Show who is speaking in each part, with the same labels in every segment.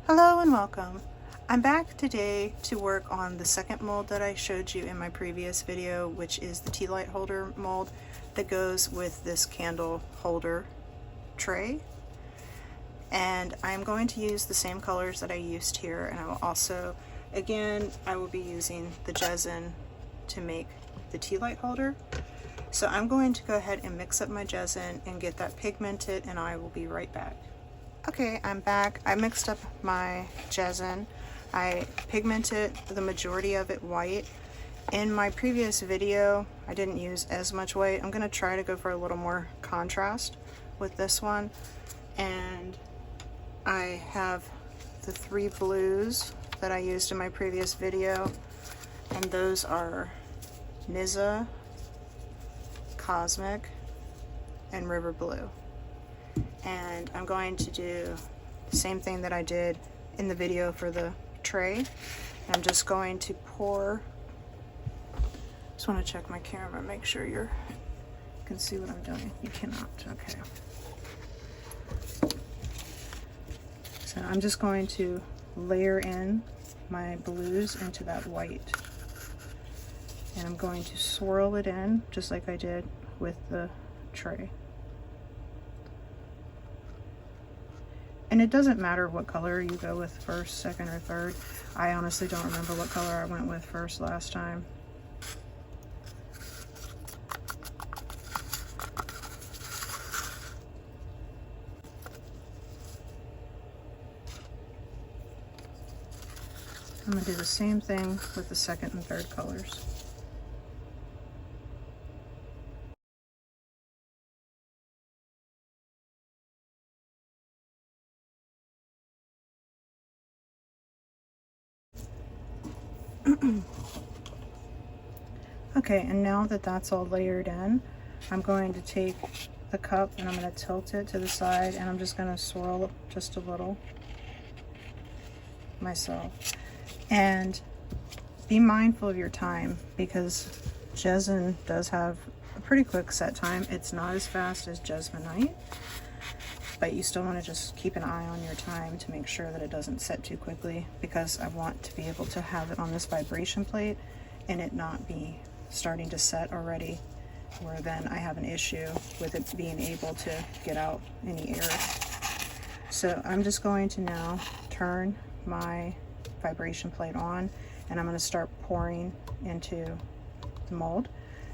Speaker 1: Hello and welcome. I'm back today to work on the second mold that I showed you in my previous video, which is the tea light holder mold that goes with this candle holder tray. And I'm going to use the same colors that I used here, and I will also, again, I will be using the Jesin to make the tea light holder. So I'm going to go ahead and mix up my Jesin and get that pigmented, and I will be right back. Okay, I'm back. I mixed up my Jesin. I pigmented the majority of it white. In my previous video, I didn't use as much white. I'm going to try to go for a little more contrast with this one. And I have the 3 blues that I used in my previous video. And those are Nizza, Cosmic, and River Blue. And I'm going to do the same thing that I did in the video for the tray. I'm just going to pour. Just want to check my camera, make sure you can see what I'm doing. You cannot. Okay. So I'm just going to layer in my blues into that white. And I'm going to swirl it in just like I did with the tray. And it doesn't matter what color you go with first, second, or third. I honestly don't remember what color I went with first last time. I'm going to do the same thing with the second and third colors. Okay, and now that that's all layered in, I'm going to take the cup and I'm going to tilt it to the side, and I'm just going to swirl just a little myself. And be mindful of your time, because Jesin does have a pretty quick set time. It's not as fast as Jesmonite, but you still want to just keep an eye on your time to make sure that it doesn't set too quickly, because I want to be able to have it on this vibration plate and it not be starting to set already, where then I have an issue with it being able to get out any air. So I'm just going to now turn my vibration plate on, and I'm going to start pouring into the mold.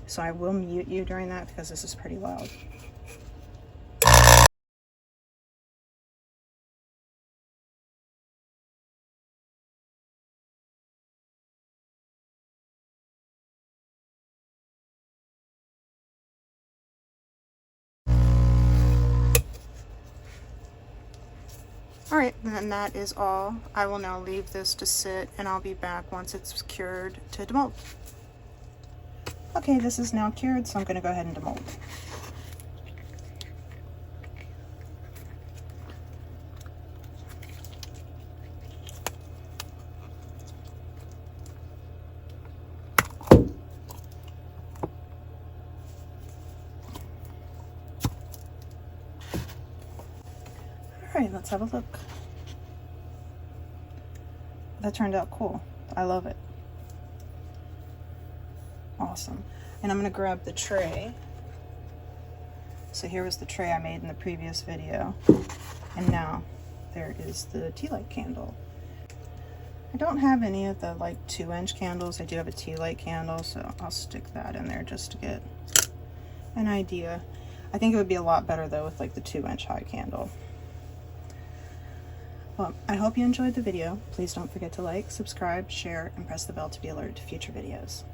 Speaker 1: So I will mute you during that because this is pretty loud. Alright, then that is all. I will now leave this to sit, and I'll be back once it's cured to demold. Okay, this is now cured, so I'm going to go ahead and demold. Alright, let's have a look. That turned out cool. I love it. Awesome. And I'm going to grab the tray. So here was the tray I made in the previous video. And now there is the tea light candle. I don't have any of the like 2-inch candles. I do have a tea light candle, so I'll stick that in there just to get an idea. I think it would be a lot better though with like the 2-inch high candle. Well, I hope you enjoyed the video. Please don't forget to like, subscribe, share, and press the bell to be alerted to future videos.